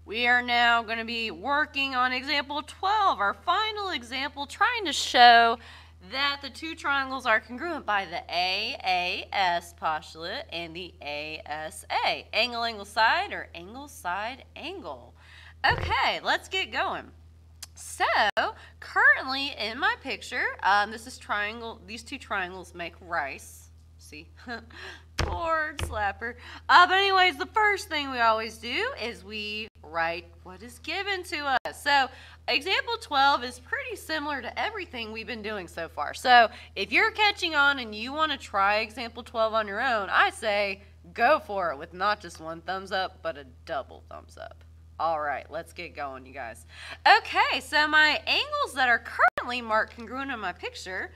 We are now going to be working on example 12, our final example, trying to show that the two triangles are congruent by the AAS postulate and the ASA, angle, angle, side, or angle, side, angle. Okay, let's get going. So, currently in my picture, this is triangle. These two triangles make rice. See? Board slapper. But anyways, the first thing we always do is we write what is given to us. So, example 12 is pretty similar to everything we've been doing so far. So, if you're catching on and you want to try example 12 on your own, I say go for it with not just one thumbs up, but a double thumbs up. All right, let's get going, you guys. Okay, so my angles that are currently marked congruent in my picture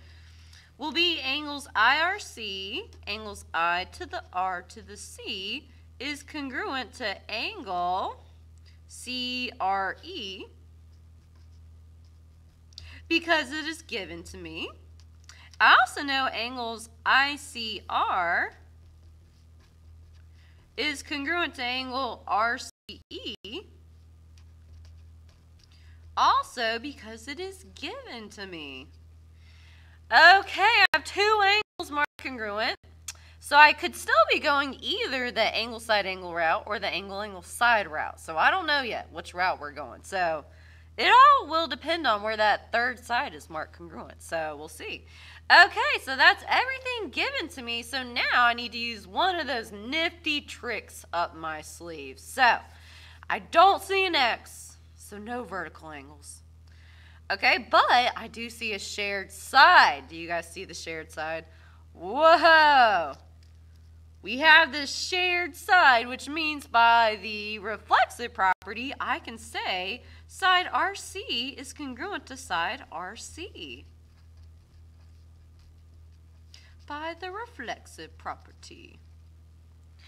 will be angles IRC, angles I to the R to the C is congruent to angle CRE because it is given to me. I also know angles ICR is congruent to angle RCE also because it is given to me. Okay, I have two angles marked congruent, so I could still be going either the angle side angle route or the angle angle side route. So I don't know yet which route we're going. So it all will depend on where that third side is marked congruent. So we'll see. Okay, so that's everything given to me. So now I need to use one of those nifty tricks up my sleeve. So I don't see an X, so no vertical angles. Okay, but I do see a shared side. Do you guys see the shared side? Whoa! We have this shared side, which means by the reflexive property, I can say side RC is congruent to side RC. By the reflexive property.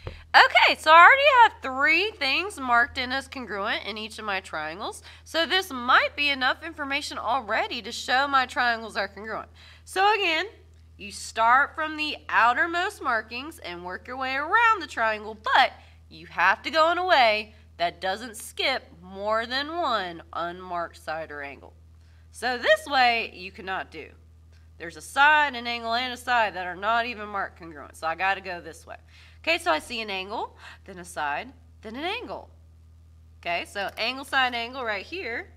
Okay, so I already have three things marked in as congruent in each of my triangles. So this might be enough information already to show my triangles are congruent. So again, you start from the outermost markings and work your way around the triangle, but you have to go in a way that doesn't skip more than one unmarked side or angle. So this way you cannot do. There's a side, an angle, and a side that are not even marked congruent. So I got to go this way. Okay, so I see an angle, then a side, then an angle. Okay, so angle, side, angle right here.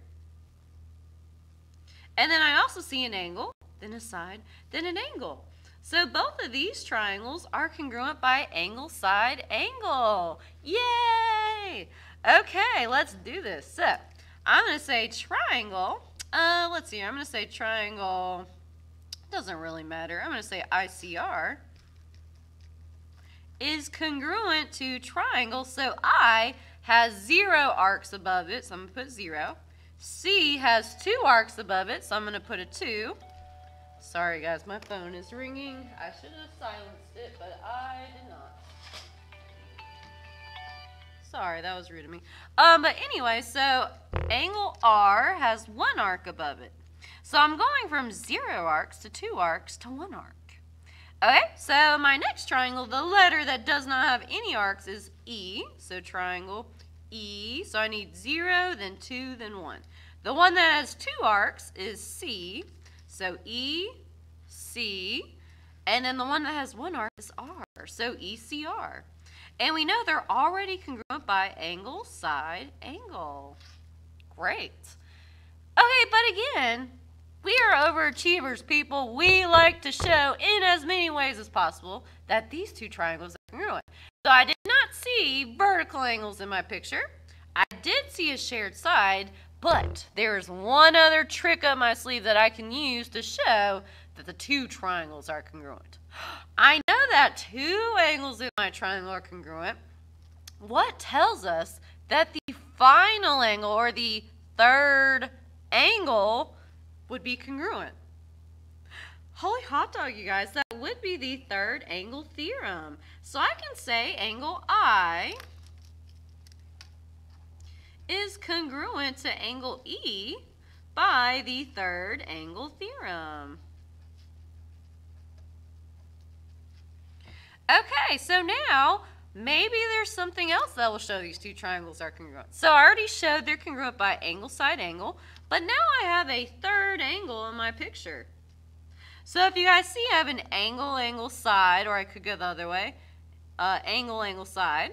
And then I also see an angle, then a side, then an angle. So both of these triangles are congruent by angle, side, angle. Yay! Okay, let's do this. So I'm going to say triangle. Let's see, I'm going to say triangle. Doesn't really matter. I'm going to say ICR is congruent to triangle. So I has 0 arcs above it, so I'm going to put 0. C has 2 arcs above it, so I'm going to put a 2. Sorry guys, my phone is ringing. I should have silenced it, but I did not. Sorry, that was rude of me. But anyway, so angle R has 1 arc above it. So I'm going from 0 arcs to 2 arcs to 1 arc. Okay, so my next triangle, the letter that does not have any arcs is E. So triangle E. So I need 0, then 2, then 1. The one that has 2 arcs is C. So E, C. And then the one that has 1 arc is R. So ECR. And we know they're already congruent by angle, side, angle. Great. Okay, but again, we are overachievers, people. We like to show in as many ways as possible that these two triangles are congruent. So I did not see vertical angles in my picture. I did see a shared side, but there's one other trick up my sleeve that I can use to show that the two triangles are congruent. I know that 2 angles in my triangle are congruent. What tells us that the final angle or the third angle would be congruent? Holy hot dog, you guys, that would be the third angle theorem. So I can say angle I is congruent to angle E by the third angle theorem. Okay, so now maybe there's something else that will show these two triangles are congruent. So I already showed they're congruent by angle, side, angle, but now I have a third angle in my picture. So if you guys see, I have an angle, angle, side, or I could go the other way, angle, angle, side.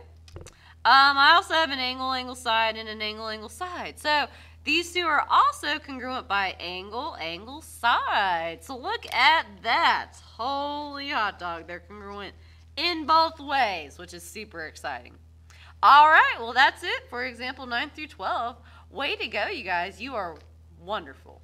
I also have an angle, angle, side, and an angle, angle, side. So these two are also congruent by angle, angle, side. So look at that. Holy hot dog, they're congruent in both ways, which is super exciting. All right, well, that's it for example 9 through 12. Way to go, you guys. You are wonderful.